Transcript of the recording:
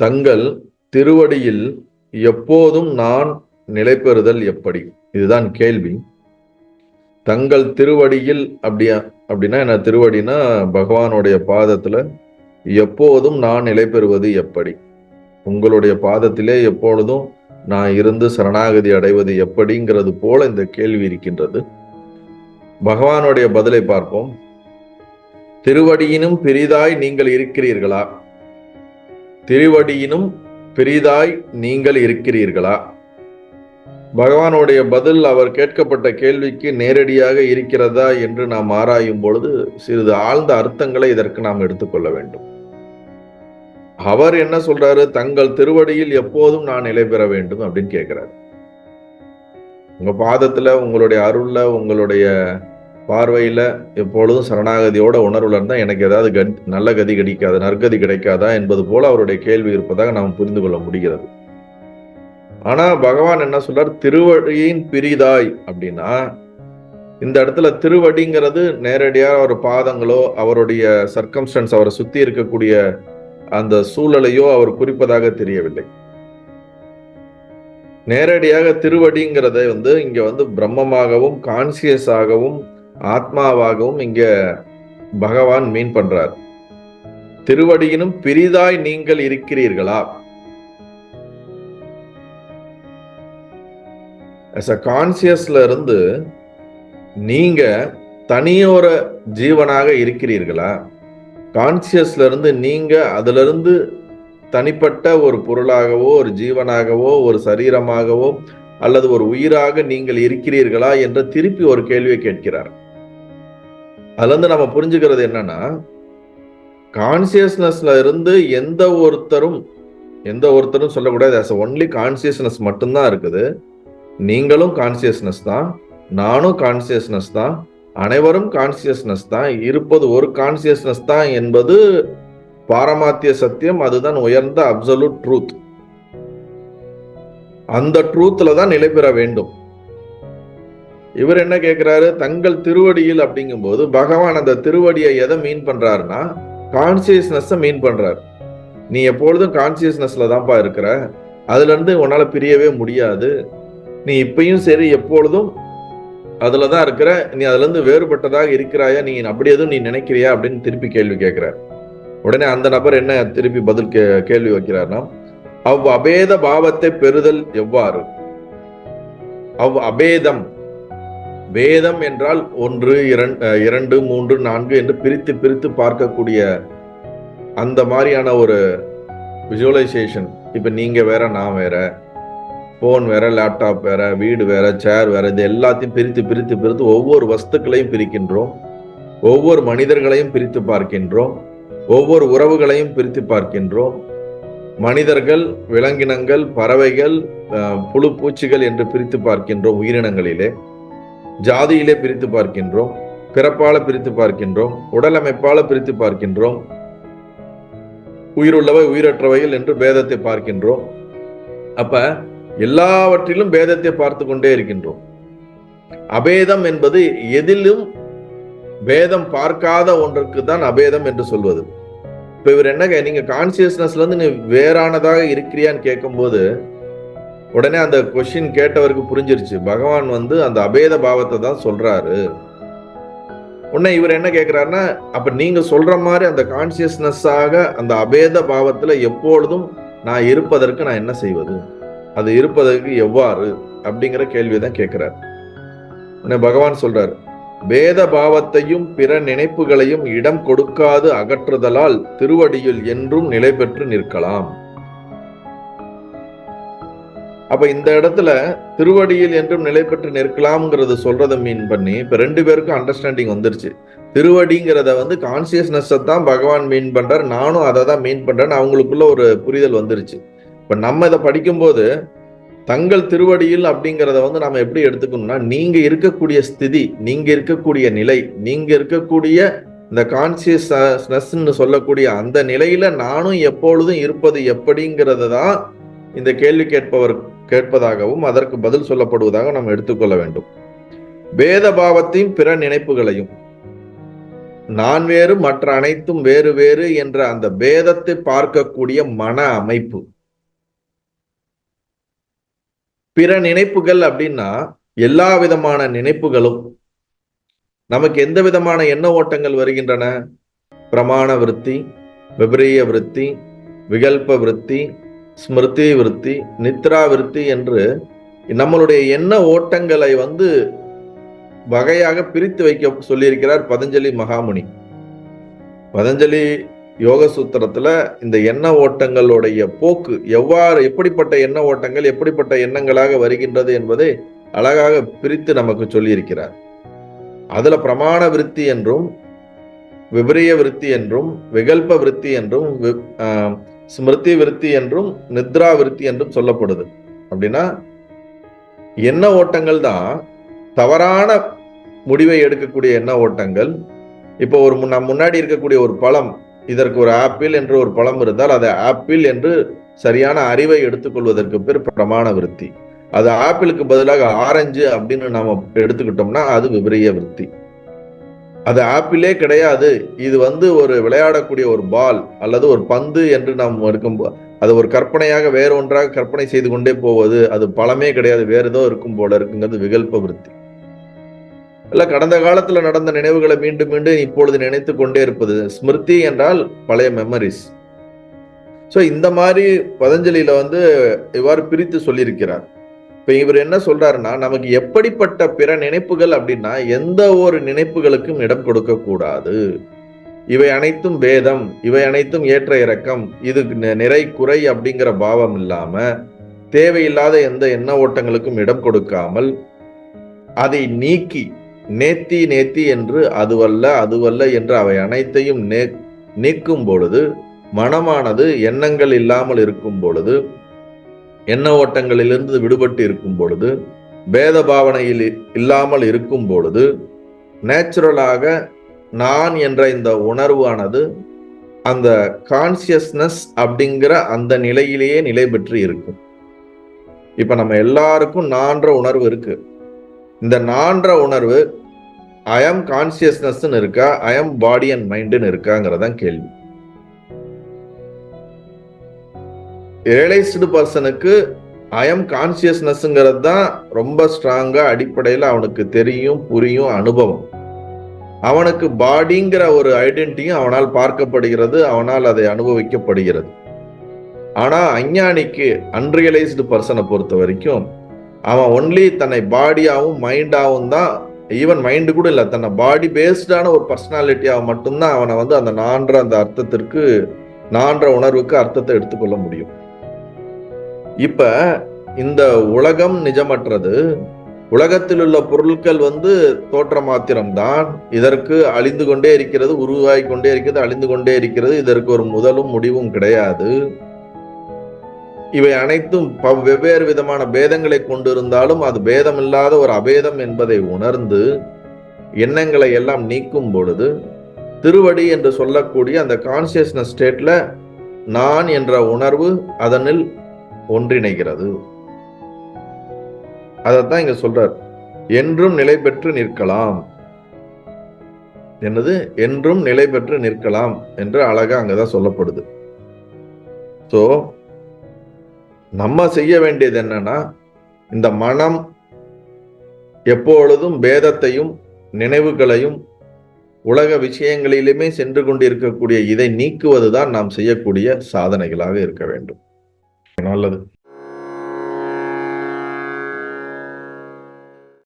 தங்கள் திருவடியில் எப்போதும் நான் நிலை பெறுதல் எப்படி? இதுதான் கேள்வி. தங்கள் திருவடியில் அப்படின்னா என்ன? திருவடினா பகவானுடைய பாதத்துல எப்போதும் நான் நிலை பெறுவது எப்படி? உங்களுடைய பாதத்திலே எப்பொழுதும் நான் இருந்து சரணாகதி அடைவது எப்படிங்கிறது போல இந்த கேள்வி இருக்கின்றது. பகவானுடைய பதிலை பார்ப்போம். திருவடியினும் பெரிதாய் நீங்கள் இருக்கிறீர்களா? திருவடியினும் பெரிதாய் நீங்கள் இருக்கிறீர்களா? பகவானுடைய பதில் அவர் கேட்கப்பட்ட கேள்விக்கு நேரடியாக இருக்கிறதா என்று நாம் ஆராயும் பொழுது சிறிது ஆழ்ந்த அர்த்தங்களை இதற்கு நாம் எடுத்துக்கொள்ள வேண்டும். அவர் என்ன சொல்றாரு? தங்கள் திருவடியில் எப்போதும் நான் நிலை பெற வேண்டும் அப்படின்னு கேட்கிறார். உங்க பாதத்துல, உங்களுடைய அருள்ல, உங்களுடைய பார்வையில எப்பொழுதும் சரணாகதியோட உணர்வுல இருந்தா எனக்கு ஏதாவது நல்ல கதி கிடைக்காது, நற்கதி கிடைக்காதா என்பது போல அவருடைய கேள்வி இருப்பதாக நாம் புரிந்து கொள்ள முடிகிறது. ஆனா பகவான் என்ன சொல்றார்? திருவடியின் பிரிதாய் அப்படின்னா, இந்த இடத்துல திருவடிங்கிறது நேரடியாக ஒரு பாதங்களோ அவருடைய சர்க்கம்ஸ்டன்ஸ், அவரை சுத்தி இருக்கக்கூடிய அந்த சூழலையோ அவர் குறிப்பதாக தெரியவில்லை. நேரடியாக திருவடிங்கிறத இங்க பிரம்மமாகவும் கான்சியஸாகவும் ஆத்மாவாகவும் இங்க பகவான் மீன் பண்றார். திருவடியினும் பிரிதாய் நீங்கள் இருக்கிறீர்களா? as a கான்சியஸ்ல இருந்து நீங்க தனியோர ஜீவனாக இருக்கிறீர்களா? கான்சியஸ்ல இருந்து நீங்க அதுல இருந்து தனிப்பட்ட ஒரு பொருளாகவோ ஒரு ஜீவனாகவோ ஒரு சரீரமாகவோ அல்லது ஒரு உயிராக நீங்கள் இருக்கிறீர்களா என்ற திருப்பி ஒரு கேள்வியை கேட்கிறார். அதுல இருந்து நம்ம புரிஞ்சுக்கிறது என்னன்னா, கான்சியஸ்னஸ்ல இருந்து எந்த ஒருத்தரும் சொல்லக்கூடாது. as ஒன்லி கான்சியஸ்னஸ் மட்டும்தான் இருக்குது. நீங்களும் கான்சியஸ்னஸ் தான், நானும் கான்சியஸ்னஸ் தான், அனைவரும் கான்சியஸ்னஸ் தான், இருப்பது ஒரு கான்சியஸ்னஸ் தான் என்பது பாரமாத்திய சத்தியம். அதுதான் உயர்ந்த அப்சல்யூட் ட்ரூத். அந்த ட்ரூத்ல தான் நிலை பெற வேண்டும். இவர் என்ன கேட்கிறாரு? தங்கள் திருவடியில் அப்படிங்கும் போது பகவான் அந்த திருவடியை எதை மீன் பண்றாருன்னா, கான்சியஸ்னஸ் மீன் பண்றாரு. நீ எப்பொழுதும் கான்சியஸ்னஸ்ல தான்ப்பா இருக்கிற, அதுல இருந்து உன்னால பிரியவே முடியாது. நீ இப்பயும் சரி எப்பொழுதும் அதுலதான் இருக்கிற, நீ அதுல இருந்து வேறுபட்டதாக இருக்கிறாயா, நீ அப்படி எதுவும் நீ நினைக்கிறியா அப்படின்னு திருப்பி கேள்வி கேட்கிறார். உடனே அந்த நபர் என்ன திருப்பி பதில் கேள்வி வைக்கிறார்னா, அவ் அபேத பாவத்தை பெறுதல் எவ்வாறு? அவ் அபேதம், வேதம் என்றால் 1, 2, 3, 4 என்று பிரித்து பிரித்து பார்க்கக்கூடிய அந்த மாதிரியான ஒரு விஜுவலைசேஷன். இப்ப நீங்க வேற, நான் வேற, போன் வேற, லேப்டாப் வேற, வீடு வேற, சேர் வேற, இது எல்லாத்தையும் பிரித்து பிரித்து பிரித்து ஒவ்வொரு வஸ்துக்களையும் பிரிக்கின்றோம், ஒவ்வொரு மனிதர்களையும் பிரித்து பார்க்கின்றோம், ஒவ்வொரு உறவுகளையும் பிரித்து பார்க்கின்றோம். மனிதர்கள், விலங்கினங்கள், பறவைகள், புழு பூச்சிகள் என்று பிரித்து பார்க்கின்றோம். உயிரினங்களிலே ஜாதியிலே பிரித்து பார்க்கின்றோம், பிறப்பால பிரித்து பார்க்கின்றோம், உடலமைப்பால பிரித்து பார்க்கின்றோம், உயிருள்ளவை உயிரற்றவைகள் என்று பேதத்தை பார்க்கின்றோம். அப்ப எல்லாவற்றிலும் பேதத்தை பார்த்து கொண்டே இருக்கின்றோம். அபேதம் என்பது எதிலும் பேதம் பார்க்காத ஒன்றுக்கு தான் அபேதம் என்று சொல்வது. இப்ப இவர் என்ன, நீங்க கான்சியஸ்னஸ்ல இருந்து நீ வேறானதாக இருக்கிறியான்னு கேட்கும் போது உடனே அந்த கொஸ்டின் கேட்டவருக்கு புரிஞ்சிருச்சு, பகவான் அந்த அபேத பாவத்தை தான் சொல்றாரு. உடனே இவர் என்ன கேட்கிறாருன்னா, அப்ப நீங்க சொல்ற மாதிரி அந்த கான்சியஸ்னஸாக அந்த அபேத பாவத்துல எப்பொழுதும் நான் இருப்பதற்கு நான் என்ன செய்வது, அது இருப்பதற்கு எவ்வாறு அப்படிங்கிற கேள்விதான் கேட்கிறார். உடனே பகவான் சொல்றாரு, வேத பாவத்தையும் பிற நினைப்புகளையும் இடம் கொடுக்காது அகற்றுதலால் திருவடியில் என்றும் நிலை பெற்று நிற்கலாம். அப்ப இந்த இடத்துல திருவடியில் என்றும் நிலை பெற்று நிற்கலாம்ங்கிறது சொல்றதை மீன் பண்ணி இப்ப 2 பேருக்கும் அண்டர்ஸ்டாண்டிங் வந்துருச்சு. திருவடிங்கிறத கான்சியஸ்னஸ் தான் பகவான் மீன் பண்றாரு, நானும் அதை தான் மீன் பண்றேன்னு அவங்களுக்குள்ள ஒரு புரிதல் வந்துருச்சு. இப்ப நம்ம இதை படிக்கும்போது தங்கள் திருவடியில் அப்படிங்கிறத நாம எப்படி எடுத்துக்கணும்னா, நீங்க இருக்கக்கூடிய ஸ்திதி, நீங்க இருக்கக்கூடிய நிலை, நீங்க இருக்கக்கூடிய இந்த கான்சியஸ்னஸ் சொல்லக்கூடிய அந்த நிலையில நானும் எப்பொழுதும் இருப்பது எப்படிங்கிறது தான் இந்த கேள்வி கேட்பதாகவும் அதற்கு பதில் சொல்லப்படுவதாக நாம் எடுத்துக்கொள்ள வேண்டும். வேத பாவத்தையும் பிற நினைப்புகளையும், நான் வேறு மற்ற அனைத்தும் வேறு வேறு என்ற அந்த பேதத்தை பார்க்கக்கூடிய மன அமைப்பு. பிற நினைப்புகள் அப்படின்னா எல்லா விதமான நினைப்புகளும் நமக்கு எந்த விதமான எண்ண ஓட்டங்கள் வருகின்றன? பிரமாண விருத்தி, விபரீய விருத்தி, விகல்ப விருத்தி, ஸ்மிருதி விருத்தி, நித்ரா விருத்தி என்று நம்மளுடைய எண்ண ஓட்டங்களை வகையாக பிரித்து வைக்க சொல்லியிருக்கிறார் பதஞ்சலி மகாமுனி. பதஞ்சலி யோக சூத்திரத்துல இந்த எண்ண ஓட்டங்களுடைய போக்கு எப்படிப்பட்ட எண்ண ஓட்டங்கள் எப்படிப்பட்ட எண்ணங்களாக வருகின்றது என்பதை அழகாக பிரித்து நமக்கு சொல்லியிருக்கிறார். அதுல பிரமாண விருத்தி என்றும் விபரீய விருத்தி என்றும் விகல்ப விருத்தி என்றும் ஸ்மிருதி விருத்தி என்றும் நித்ரா விருத்தி என்றும் சொல்லப்படுது. அப்படின்னா எண்ண ஓட்டங்கள் தான் தவறான முடிவை எடுக்கக்கூடிய எண்ண ஓட்டங்கள். இப்போ முன்னாடி இருக்கக்கூடிய ஒரு பழம், இதற்கு ஒரு ஆப்பிள் என்று ஒரு பழம் இருந்தால் அதை ஆப்பிள் என்று சரியான அறிவை எடுத்துக்கொள்வதற்கு பேர் பிரமாண விருத்தி. அது ஆப்பிளுக்கு பதிலாக ஆரஞ்சு அப்படின்னு நாம எடுத்துக்கிட்டோம்னா அது விபரீய விருத்தி. அது ஆப்பிளே கிடையாது, இது ஒரு விளையாடக்கூடிய ஒரு பால் அல்லது ஒரு பந்து என்று நாம் எடுக்கும்போது அது ஒரு கற்பனையாக வேற ஒன்றாக கற்பனை செய்து கொண்டே போவது, அது பழமே கிடையாது, வேற ஏதோ இருக்கும் போல இருக்குங்கிறது விகல்ப விருத்தி. இல்ல கடந்த காலத்துல நடந்த நினைவுகளை மீண்டும் மீண்டும் இப்பொழுது நினைத்து கொண்டே இருப்பது ஸ்மிருதி என்றால் பழைய மெமரிஸ். சோ இந்த மாதிரி பதஞ்சலியில இவ்வாறு பிரித்து சொல்லியிருக்கிறார். இப்ப இவர் என்ன சொல்றாருன்னா, நமக்கு எப்படிப்பட்ட பிற நினைப்புகள் அப்படின்னா எந்த ஒரு நினைப்புகளுக்கும் இடம் கொடுக்க கூடாது. இவை அனைத்தும் பேதம், இவை அனைத்தும் ஏற்ற இறக்கம், இது நிறை குறை அப்படிங்கிற பாவம் இல்லாம தேவையில்லாத எந்த எண்ண ஓட்டங்களுக்கும் இடம் கொடுக்காமல் அதை நீக்கி நேத்தி நேத்தி என்று அதுவல்ல என்று அவை அனைத்தையும் நீக்கும் பொழுது, மனமானது எண்ணங்கள் இல்லாமல் இருக்கும் பொழுது, எண்ண ஓட்டங்களிலிருந்து விடுபட்டு இருக்கும் பொழுது, பேத பாவனையில் இல்லாமல் இருக்கும் பொழுது, நேச்சுரலாக நான் என்ற இந்த உணர்வானது அந்த கான்சியஸ்னஸ் அப்படிங்கிற அந்த நிலையிலேயே நிலை பெற்று இருக்கும். இப்ப நம்ம எல்லாருக்கும் நான்ற உணர்வு இருக்கு. இந்த நான்ற உணர்வு ஐ ஆம் கான்சியஸ்னஸ் இருக்கா, ஐ ஆம் பாடி அண்ட் மைண்டுன்னு இருக்காங்கிறதான் கேள்வி. ரியலைஸ்டு பர்சனுக்கு ஐ ஆம் கான்சியஸ்னஸ்ங்கிறது தான் ரொம்ப ஸ்ட்ராங்கா அடிப்படையில் அவனுக்கு தெரியும், புரியும், அனுபவம். அவனுக்கு பாடிங்கிற ஒரு ஐடென்டிட்டியும் அவனால் பார்க்கப்படுகிறது, அவனால் அதை அனுபவிக்கப்படுகிறது. ஆனா அஞ்ஞானிக்கு அன்ரியலைஸ்டு பர்சனை பொறுத்த வரைக்கும் அவன் ஒன்லி தன்னை பாடியாகவும் மைண்டாகவும் தான், ஈவன் மைண்டு கூட இல்லை, தன்னை பாடி பேஸ்டான ஒரு பர்சனாலிட்டியாக மட்டும்தான் அவனை அந்த நான்ற அந்த அர்த்தத்திற்கு, நான்ற உணர்வுக்கு அர்த்தத்தை எடுத்துக்கொள்ள முடியும். இப்ப இந்த உலகம் நிஜமற்றது, உலகத்தில் உள்ள பொருட்கள் தோற்ற மாத்திரம்தான், இதற்கு அழிந்து கொண்டே இருக்கிறது, உருவாகி கொண்டே இருக்கிறது, அழிந்து கொண்டே இருக்கிறது, இதற்கு ஒரு முதலும் முடிவும் கிடையாது. இவை அனைத்தும் வெவ்வேறு விதமான பேதங்களை கொண்டிருந்தாலும் அது பேதமில்லாத ஒரு அபேதம் என்பதை உணர்ந்து எண்ணங்களை எல்லாம் நீக்கும் பொழுது திருவடி என்று சொல்லக்கூடிய அந்த கான்சியஸ்னஸ் ஸ்டேட்ல நான் என்ற உணர்வு அதனில் ஒன்றிணைகிறது. அதைத்தான் இங்க சொல்றார், என்றும் நிலை பெற்று நிற்கலாம். என்னது என்றும் நிலை பெற்று நிற்கலாம் என்று அழகா அங்கதான் சொல்லப்படுது. சோ நம்ம செய்ய வேண்டியது என்னன்னா, இந்த மனம் எப்பொழுதும் பேதத்தையும் நினைவுகளையும் உலக விஷயங்களிலுமே சென்று கொண்டிருக்கக்கூடிய இதை நீக்குவதுதான் நாம் செய்யக்கூடிய சாதனைகளாக இருக்க வேண்டும். நல்லது.